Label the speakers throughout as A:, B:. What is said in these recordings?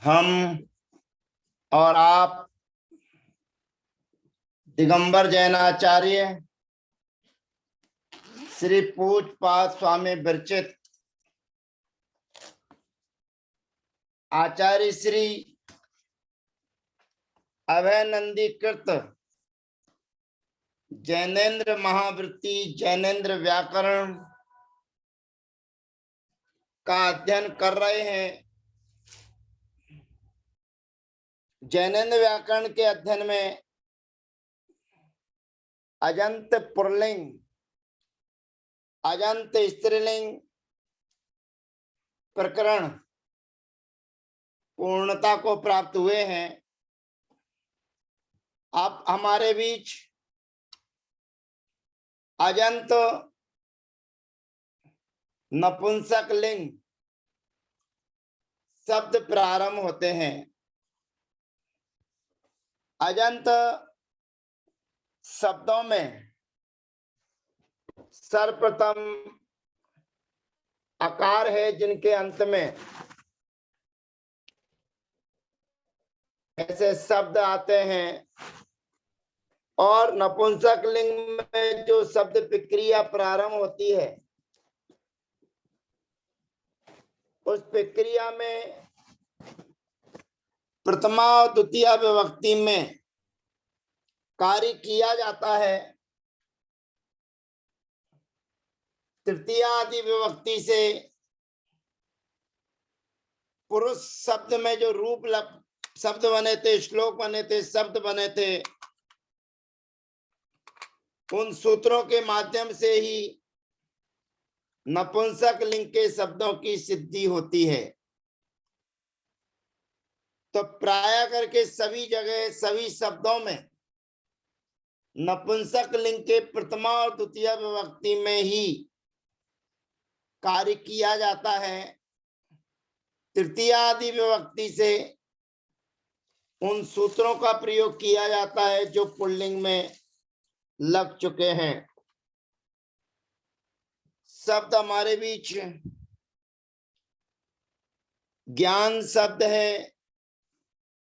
A: हम और आप दिगंबर जैनाचार्य श्री पूज्यपाद स्वामी विरचित आचार्य श्री अभयनंदीकृत जैनेन्द्र महावृत्ति जैनेन्द्र व्याकरण का अध्ययन कर रहे हैं। जैनेन्द्र व्याकरण के अध्ययन में अजंत पुल्लिंग अजंत स्त्रीलिंग प्रकरण पूर्णता को प्राप्त हुए हैं। अब हमारे बीच अजंत नपुंसक लिंग शब्द प्रारंभ होते हैं। अजंत शब्दों में सर्वप्रथम आकार है जिनके अंत में ऐसे शब्द आते हैं, और नपुंसक लिंग में जो शब्द प्रक्रिया प्रारंभ होती है उस प्रक्रिया में प्रथमा और द्वितीय विभक्ति में कार्य किया जाता है। तृतीय आदि विभक्ति से पुरुष शब्द में जो रूप शब्द बने थे, श्लोक बने थे, शब्द बने थे, उन सूत्रों के माध्यम से ही नपुंसक लिंग के शब्दों की सिद्धि होती है। तो प्राय करके सभी जगह सभी शब्दों में नपुंसक लिंग के प्रथमा और द्वितीय विभक्ति में ही कार्य किया जाता है। तृतीय आदि विभक्ति से उन सूत्रों का प्रयोग किया जाता है जो पुल्लिंग में लग चुके हैं। शब्द हमारे बीच ज्ञान शब्द है,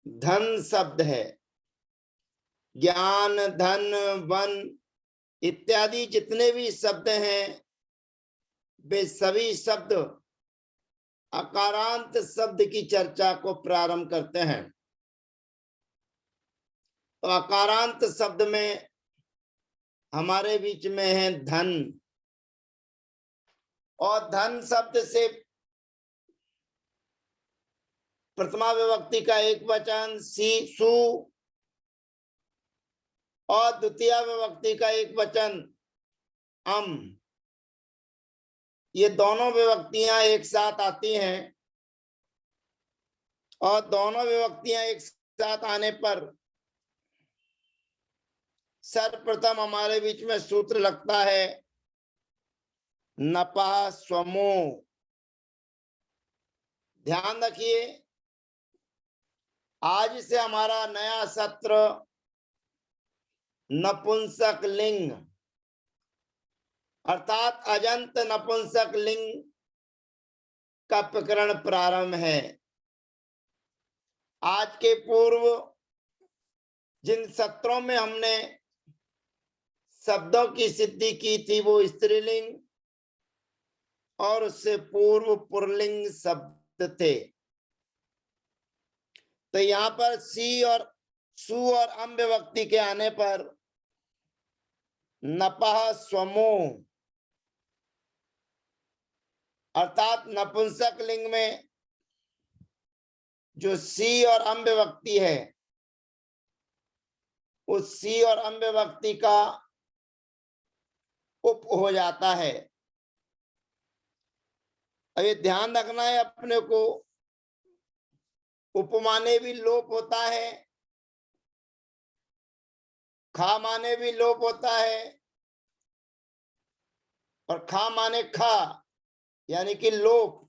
A: धन शब्द है। ज्ञान, धन, वन इत्यादि जितने भी शब्द हैं वे सभी शब्द अकारांत शब्द की चर्चा को प्रारंभ करते हैं। तो अकारांत शब्द में हमारे बीच में है धन, और धन शब्द से प्रथमा विभक्ति का एक वचन सु और द्वितीय विभक्ति का एक वचन अम, ये दोनों विभक्तियां एक साथ आती हैं, और दोनों विभक्तियां एक साथ आने पर सर्वप्रथम हमारे बीच में सूत्र लगता है नपः स्वमो। ध्यान रखिए, आज से हमारा नया सत्र नपुंसक लिंग अर्थात अजंत नपुंसक लिंग का प्रकरण प्रारंभ है। आज के पूर्व जिन सत्रों में हमने शब्दों की सिद्धि की थी वो स्त्रीलिंग और उससे पूर्व पुल्लिंग शब्द थे। तो यहाँ पर सी और सु और अम विभक्ति के आने पर नपः स्वमो अर्थात नपुंसक लिंग में जो सी और अम विभक्ति है उस सी और अम विभक्ति का उप हो जाता है। अब ये ध्यान रखना है अपने को, उपमाने भी लोप होता है, खा माने भी लोप होता है, और खा माने खा यानी कि लोप।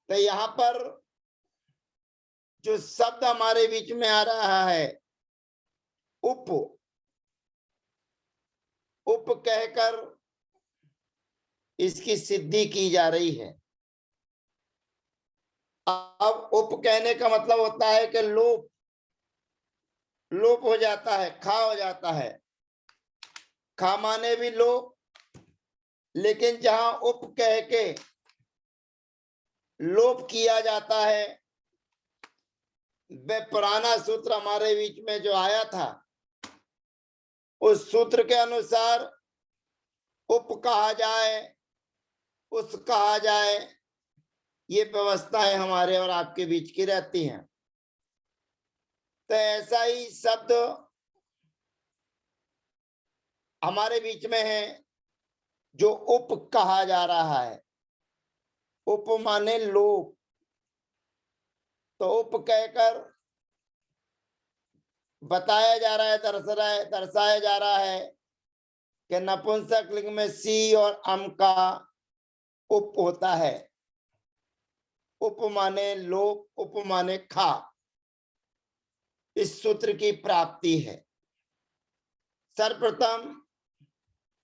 A: तो यहाँ पर जो शब्द हमारे बीच में आ रहा है उप, उप कहकर इसकी सिद्धि की जा रही है। अब उप कहने का मतलब होता है कि लोप लोप हो जाता है, खा हो जाता है। खा माने भी लोप, लेकिन जहां उप कह के लोप किया जाता है, वह पुराना सूत्र हमारे बीच में जो आया था, उस सूत्र के अनुसार उप कहा जाए, उस कहा जाए, ये व्यवस्थाएं हमारे और आपके बीच की रहती हैं। तो ऐसा ही शब्द हमारे बीच में है जो उप कहा जा रहा है। उप माने लोप, तो उप कहकर बताया जा रहा है, दर्शाया जा रहा है कि नपुंसक लिंग में सी और अम का उप होता है। उप माने लोप, उप माने खा। इस सूत्र की प्राप्ति है। सर्वप्रथम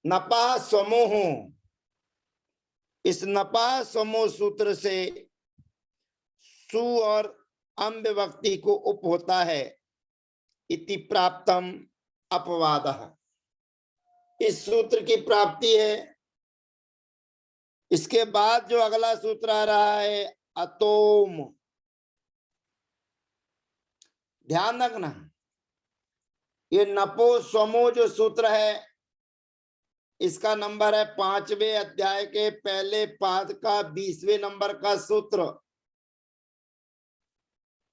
A: नपा समूह, इस नपा समूह सूत्र से सु और अम विभक्ति को उप होता है। इति प्राप्तम अपवादः, इस सूत्र की प्राप्ति है। इसके बाद जो अगला सूत्र आ रहा है अतोम, ध्यान रखना, ये नपो समो जो सूत्र है, इसका नंबर है 5वें अध्याय के पहले पाद का 20वें नंबर का सूत्र।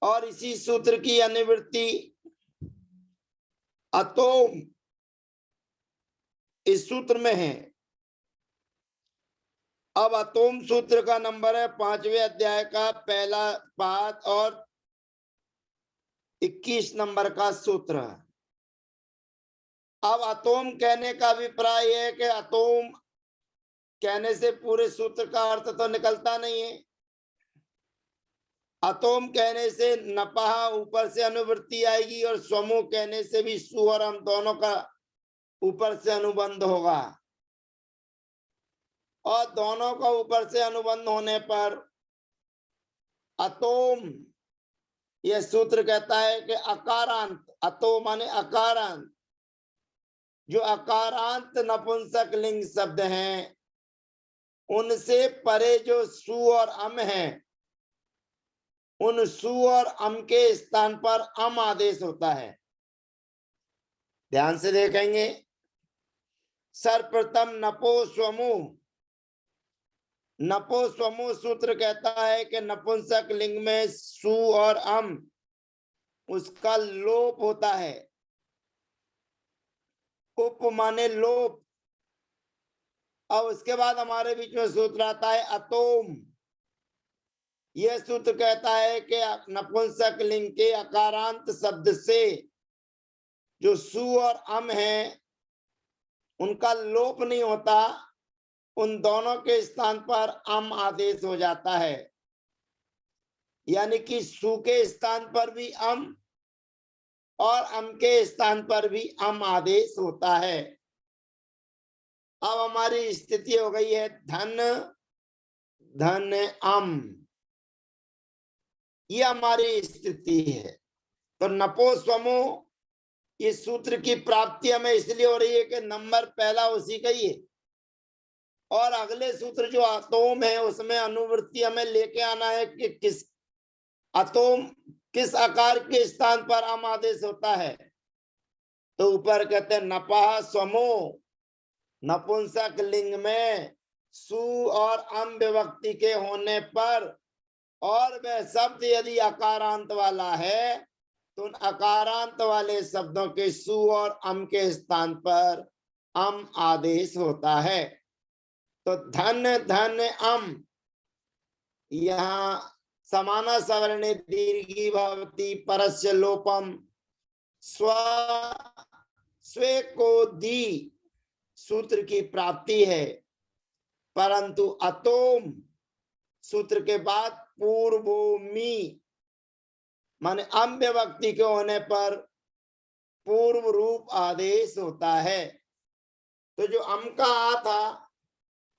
A: और इसी सूत्र की अनुवृत्ति अतोम इस सूत्र में है। अब अतोम सूत्र का नंबर है 5वें अध्याय का पहला पाद और 21 नंबर का सूत्र। अब अतोम कहने का अभिप्राय है कि अतोम कहने से पूरे सूत्र का अर्थ तो निकलता नहीं है। अतोम कहने से नपहा ऊपर से अनुवृत्ति आएगी, और समूह कहने से भी सु और अम दोनों का ऊपर से अनुबंध होगा। और दोनों का ऊपर से अनुबंध होने पर अतोम यह सूत्र कहता है कि अकारांत, अतो माने अकारांत, जो अकारांत नपुंसक लिंग शब्द हैं, उनसे परे जो सु और अम हैं, उन सु और अम के स्थान पर अम आदेश होता है। ध्यान से देखेंगे। सर्वप्रथम नपो स्वमूह, नपो स्वमूह सूत्र कहता है कि नपुंसक लिंग में सु और अम उसका लोप होता है। उप माने लोप। अब उसके बाद हमारे बीच में सूत्र आता है अतोम। यह सूत्र कहता है कि नपुंसक लिंग के अकारांत शब्द से जो सु और अम है, उनका लोप नहीं होता, उन दोनों के स्थान पर अम आदेश हो जाता है। यानी कि सु के स्थान पर भी अम और अम के स्थान पर भी अम आदेश होता है। अब हमारी स्थिति हो गई है धन धन अम, ये हमारी स्थिति है। तो नपो समूह इस सूत्र की प्राप्ति हमें इसलिए हो रही है कि नंबर पहला उसी का ही है, और अगले सूत्र जो अतोम है उसमें अनुवृत्ति हमें लेके आना है कि किस अतोम किस आकार के स्थान पर अम आदेश होता है। तो ऊपर कहते हैं नपा समूह, नपुंसक लिंग में सु और अम विभक्ति के होने पर, और वह शब्द यदि अकारांत वाला है तो उन अकारांत वाले शब्दों के सु और अम के स्थान पर अम आदेश होता है। तो धन धन अम, यहाँ समाना सवर्णे दीर्घी भवती परस्य लोपम स्व स्वे को दी सूत्र की प्राप्ति है। परंतु अतोम सूत्र के बाद पूर्वोमी माने अम विभक्ति के होने पर पूर्व रूप आदेश होता है। तो जो अम का आ था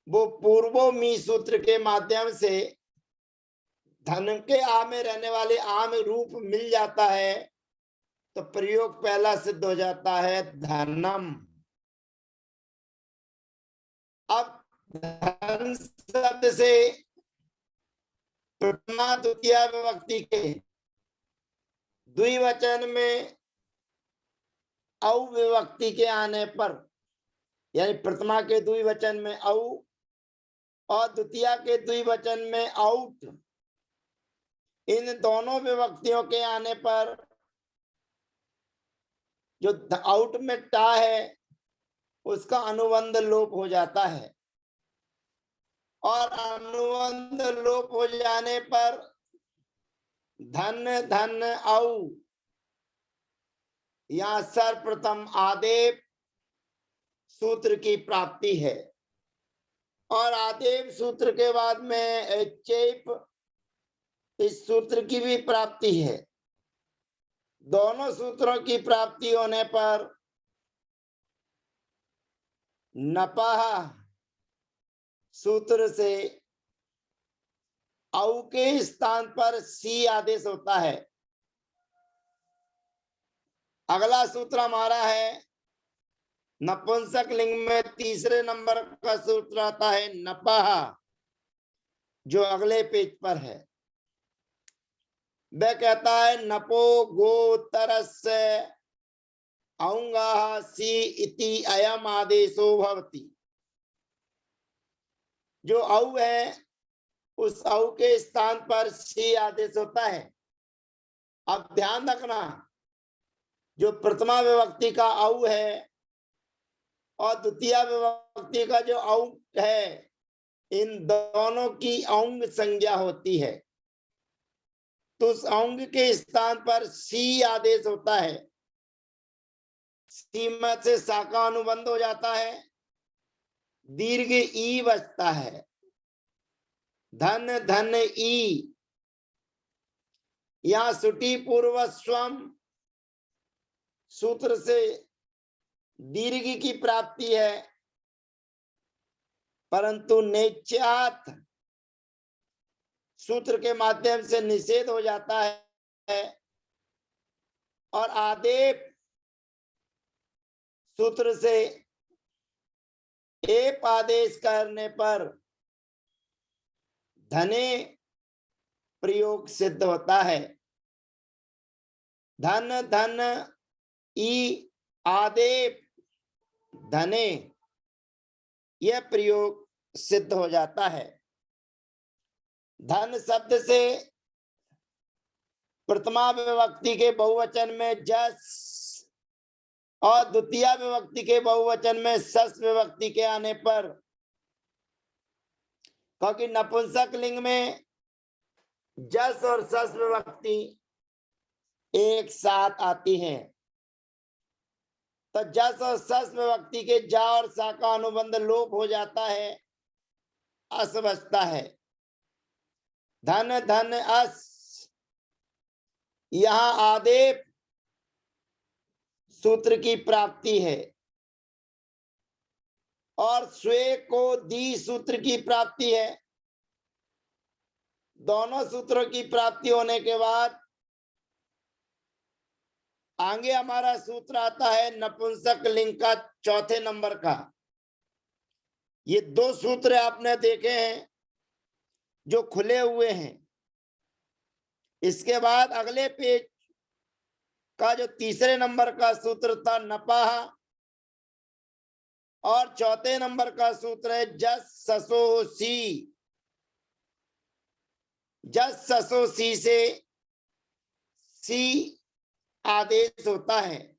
A: वो पूर्वोमी सूत्र के माध्यम से धन के आ में रहने वाले आम रूप मिल जाता है तो प्रयोग पहला सिद्ध हो जाता है धनम। अब धन शब्द से प्रथमा द्वितीय विभक्ति के द्विवचन में औ विभक्ति के आने पर, यानी प्रथमा के द्विवचन में औ और द्वितीय के द्विवचन में औट, इन दोनों विभक्तियों के आने पर जो आउट में टा है उसका अनुबंध लोप हो जाता है, और अनुबंध लोप हो जाने पर धन धन औ या सर्वप्रथम आदेव सूत्र की प्राप्ति है, और आदेव सूत्र के बाद में चेप इस सूत्र की भी प्राप्ति है। दोनों सूत्रों की प्राप्ति होने पर नपह सूत्र से औ के स्थान पर सी आदेश होता है। अगला सूत्र हमारा है नपुंसक लिंग में तीसरे नंबर का सूत्र आता है नपह, जो अगले पेज पर है। वह कहता है नपो गोतरस्य औंगाः सी इति अयम आदेशो भवति। जो औ है उस औ के स्थान पर सी आदेश होता है। अब ध्यान रखना, जो प्रथमा विभक्ति का औ है और द्वितीय विभक्ति का जो औ है, इन दोनों की औंग संज्ञा होती है, तो उस औंग के स्थान पर सी आदेश होता है। सीमा से सा का अनुबंध हो जाता है, दीर्घ ई बचता है, धन धन ई। यहां सुटी पूर्व स्वम सूत्र से दीर्घ की प्राप्ति है, परंतु नेच्यात सूत्र के माध्यम से निषेध हो जाता है, और आदेप सूत्र से एप आदेश करने पर धने प्रयोग सिद्ध होता है। धन धन ई आदेप धने, यह प्रयोग सिद्ध हो जाता है। धन शब्द से प्रथमा विभक्ति के बहुवचन में जस और द्वितीय विभक्ति के बहुवचन में सस विभक्ति के आने पर, क्योंकि नपुंसक लिंग में जस और सस विभक्ति एक साथ आती हैं, तो जस और सस विभक्ति के जा और सा का अनुबंध लोप हो जाता है, अस बचता है। धन धन अस, यहां आदेप सूत्र की प्राप्ति है, और स्वे को दी सूत्र की प्राप्ति है। दोनों सूत्रों की प्राप्ति होने के बाद आगे हमारा सूत्र आता है नपुंसक लिंग का चौथे नंबर का। ये दो सूत्र आपने देखे हैं जो खुले हुए हैं। इसके बाद अगले पेज का जो तीसरे नंबर का सूत्र था नपह, और चौथे नंबर का सूत्र है जस ससो सी। जस ससो सी से सी आदेश होता है,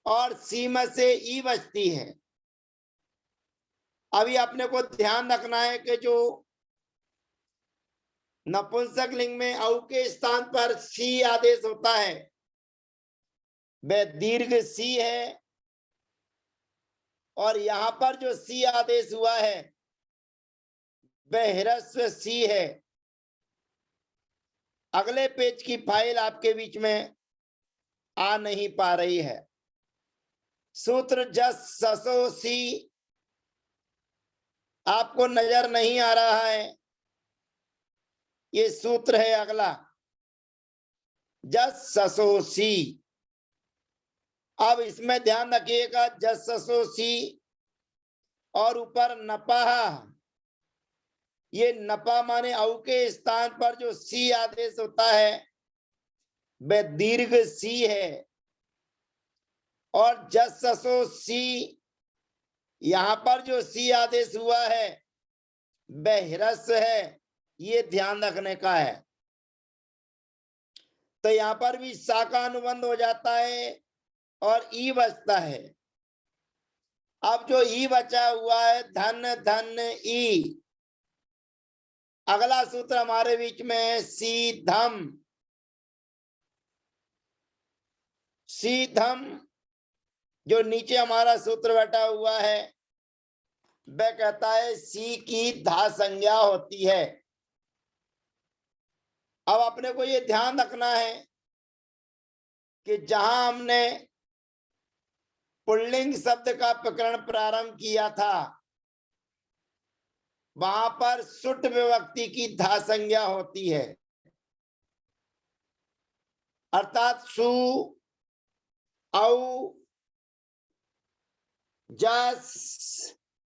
A: और सीमा से ई बचती है। अभी अपने को ध्यान रखना है कि जो नपुंसक लिंग में औ के स्थान पर सी आदेश होता है, वह दीर्घ सी है, और यहां पर जो सी आदेश हुआ है वह ह्रस्व सी है। अगले पेज की फाइल आपके बीच में आ नहीं पा रही है। सूत्र जस ससो सी आपको नजर नहीं आ रहा है, ये सूत्र है अगला, जससोसी। अब इसमें ध्यान रखिएगा, जससोसी और ऊपर नपा, ये नपा माने औ के स्थान पर जो सी आदेश होता है वह दीर्घ सी है, और जससोसी यहां पर जो सी आदेश हुआ है वह ह्रस्व है, ये ध्यान रखने का है। तो यहां पर भी सा का अनुबंध हो जाता है और ई बचता है। अब जो ई बचा हुआ है, धन धन ई, अगला सूत्र हमारे बीच में है सीधम। सीधम जो नीचे हमारा सूत्र बैठा हुआ है वह कहता है सी की धा संज्ञा होती है। अब अपने को ये ध्यान रखना है कि जहां हमने पुल्लिंग शब्द का प्रकरण प्रारंभ किया था वहां पर सुट विभक्ति की धा संज्ञा होती है, अर्थात सु, औ, जस,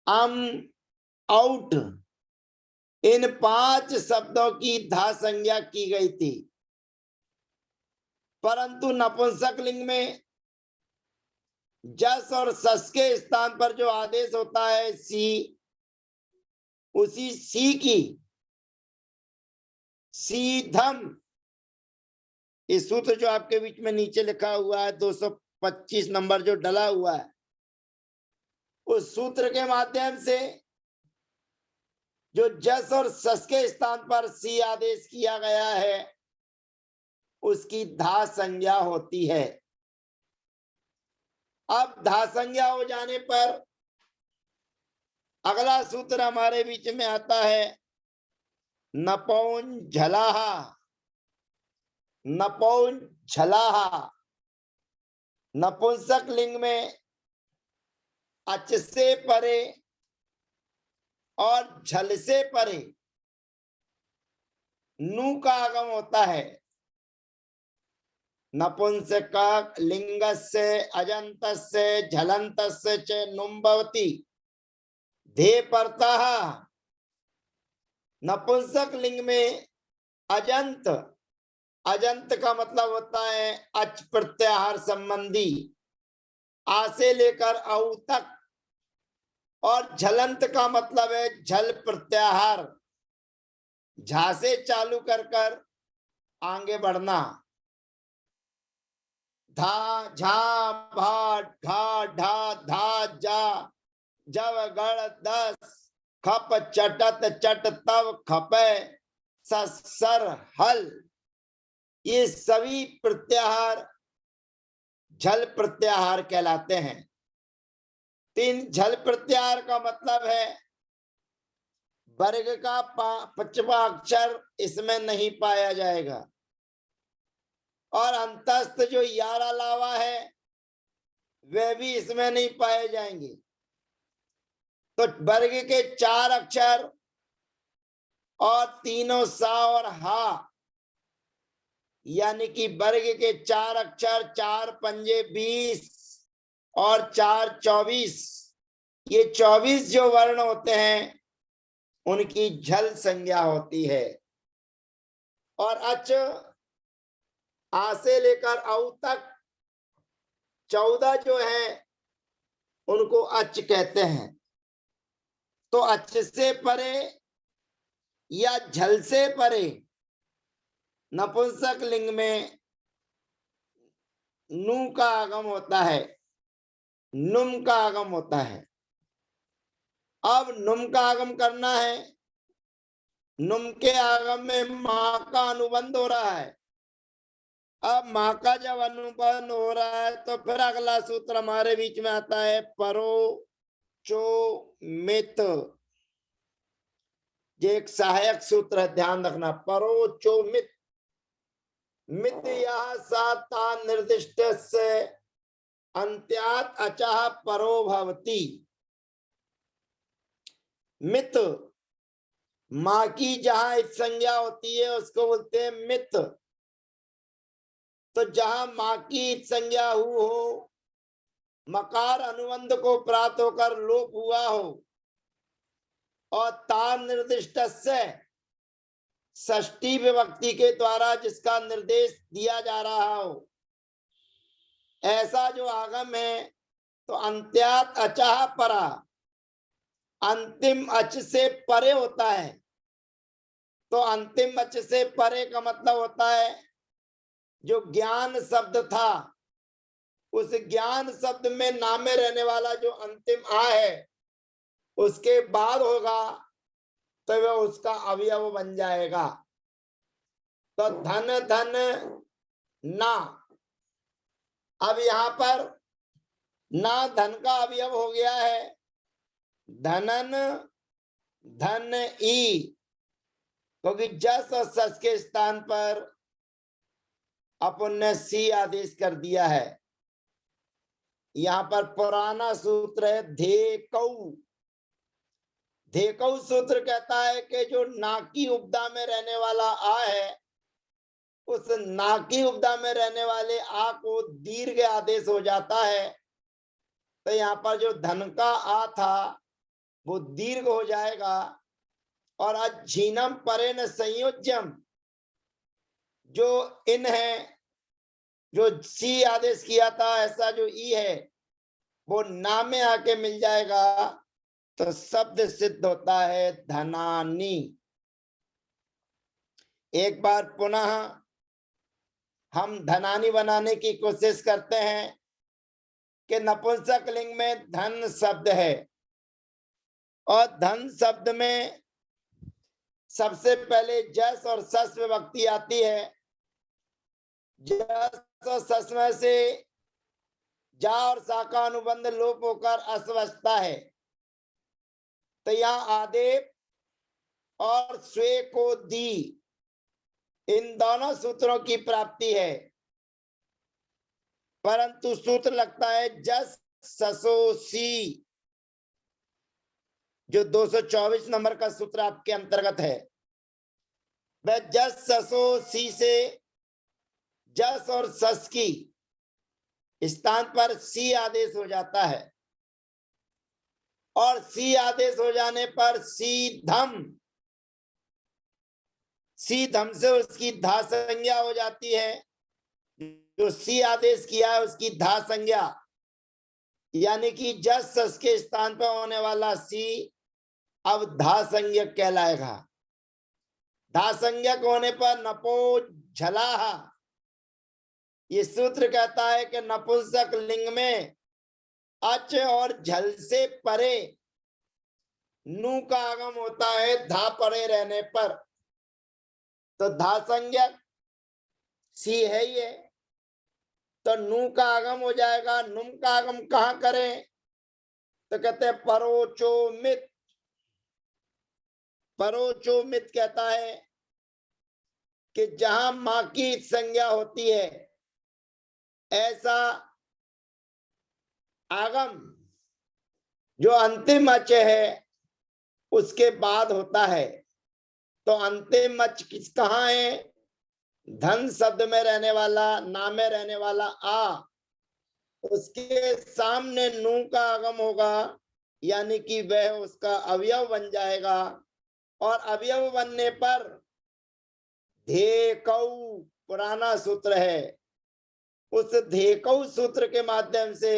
A: आउट, इन 5 शब्दों की धा संज्ञा की गई थी। परंतु नपुंसक लिंग में जस और सस के स्थान पर जो आदेश होता है सी, उसी सी की सीधम, इस सूत्र जो आपके बीच में नीचे लिखा हुआ है 225 नंबर जो डला हुआ है, उस सूत्र के माध्यम से जो जस और सस के स्थान पर सी आदेश किया गया है उसकी धा संज्ञा होती है। अब धा संज्ञा हो जाने पर अगला सूत्र हमारे बीच में आता है नपौन झलाहा। नपौन झलाहा नपुंसक लिंग में अच से परे और झल से परे नू का आगम होता है। नपुंसक लिंगस्य अजन्तस्य झलन्तस्य च नुम भवति धे परतः। नपुंसक लिंग में अजंत, अजंत का मतलब होता है अच प्रत्याहार संबंधी, आ से लेकर औ तक, और झलंत का मतलब है झल प्रत्याहार, झा से चालू कर कर आगे बढ़ना। धा झा भा घा ढा धा जा जव गण दस खप चटत चट तव खपे सर हल, ये सभी प्रत्याहार झल प्रत्याहार कहलाते हैं। तीन झल प्रत्याहार का मतलब है वर्ग का 5वां अक्षर इसमें नहीं पाया जाएगा, और अंतस्थ जो यार अलावा है वे भी इसमें नहीं पाए जाएंगे। तो वर्ग के 4 अक्षर और तीनों सा और हा, यानी कि वर्ग के 4 अक्षर, 4 पंजे 20 और 4 24, ये 24 जो वर्ण होते हैं उनकी झल संज्ञा होती है। और अच, आ से लेकर औ तक 14 जो है उनको अच कहते हैं। तो अच से परे या झल से परे नपुंसक लिंग में नू का आगम होता है, नुम का आगम होता है। अब नुम का आगम करना है, नुम के आगम में मां का अनुबंध हो रहा है। अब मां का जब अनुबंध हो रहा है तो फिर अगला सूत्र हमारे बीच में आता है परो चो मित। ये एक सहायक सूत्र है, ध्यान रखना, परो चो मित। मित यह साता निर्दिष्ट से अंत्यात अचः परो भवति। मित माँ की जहां इत संज्ञा होती है उसको बोलते हैं मित। तो जहां माँ की इत संज्ञा हो, मकार अनुबंध को प्राप्त होकर लोप हुआ हो और तार निर्दिष्ट से षष्ठी विभक्ति के द्वारा जिसका निर्देश दिया जा रहा हो, ऐसा जो आगम है, तो अंत्यात अचह परा, अंतिम अच से परे होता है। तो अंतिम अच से परे का मतलब होता है जो ज्ञान शब्द था, उस ज्ञान शब्द में नाम में रहने वाला जो अंतिम आ है, उसके बाद होगा तो वह उसका अवयव बन जाएगा। तो धन धन ना, अब यहाँ पर ना धन का अवयव हो गया है धनन धन ई, क्योंकि जस और सस के स्थान पर अपन ने सी आदेश कर दिया है। यहाँ पर पुराना सूत्र है धेकौ। धेकौ सूत्र कहता है कि जो नाकी उपदा में रहने वाला आ है, उस नाकी उपदा में रहने वाले आ को दीर्घ आदेश हो जाता है। तो यहाँ पर जो धन का आ था वो दीर्घ हो जाएगा। और अझीनम परेन संयोज्यम, जो इन है, जो सी आदेश किया था, ऐसा जो ई है वो ना में आके मिल जाएगा। तो शब्द सिद्ध होता है धनानी। एक बार पुनः हम धनानी बनाने की कोशिश करते हैं कि नपुंसक लिंग में धन शब्द है और धन शब्द में सबसे पहले जस और सस विभक्ति आती है। जस और सस में से जा और सा का अनुबंध लोप होकर अस बचता है। तो यहाँ आदेप और स्वे को दी, इन दोनों सूत्रों की प्राप्ति है, परंतु सूत्र लगता है जस ससो सी, जो 224 नंबर का सूत्र आपके अंतर्गत है। वह जस ससो सी से जस और सस की स्थान पर सी आदेश हो जाता है और सी आदेश हो जाने पर सीधम से उसकी धा संज्ञा हो जाती है। जो सी आदेश किया है उसकी धा संज्ञा, यानी कि जस सस के स्थान पर होने वाला सी अब धा संज्ञक कहलाएगा। धा संज्ञक होने पर नपो झलाहा, ये सूत्र कहता है कि नपुंसक लिंग में अच और झल से परे नू का आगम होता है धा परे रहने पर। तो धा संज्ञक सी है ये, तो नू का आगम हो जाएगा। नुम का आगम कहाँ करें, तो कहते हैं परोचोमित। परोचोमित कहता है कि जहां माँ की संज्ञा होती है, ऐसा आगम जो अंतिम अच है उसके बाद होता है। तो अंतिम अच किस कहाँ है, धन शब्द में रहने वाला, नाम में रहने वाला आ, उसके सामने नू का आगम होगा, यानी कि वह उसका अवयव बन जाएगा। और अवयव बनने पर धेकौ पुराना सूत्र है, उस धेकौ सूत्र के माध्यम से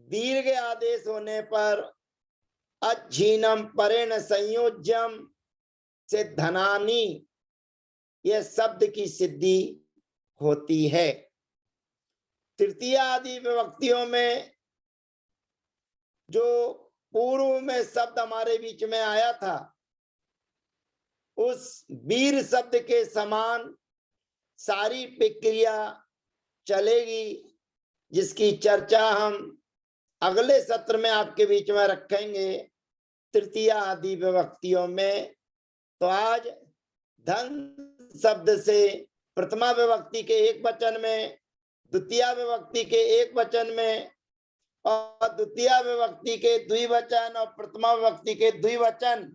A: दीर्घ आदेश होने पर अझीनम परेण संयोज्यम से धनानी, यह शब्द की सिद्धि होती है। तृतीय आदि विभक्तियों में जो पूर्व में शब्द हमारे बीच में आया था, उस वीर शब्द के समान सारी प्रक्रिया चलेगी, जिसकी चर्चा हम अगले सत्र में आपके बीच में रखेंगे तृतीय आदि विभक्तियों में। तो आज धन शब्द से प्रथमा विभक्ति के एक वचन में, द्वितीय विभक्ति के एक वचन में और द्वितीय विभक्ति के द्विवचन और प्रथमा विभक्ति के द्विवचन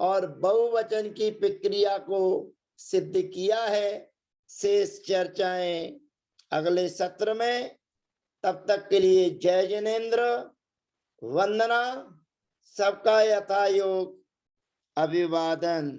A: और बहुवचन की प्रक्रिया को सिद्ध किया है। शेष चर्चाएं अगले सत्र में। तब तक के लिए जय जिनेन्द्र, वंदना, सबका यथायोग अभिवादन।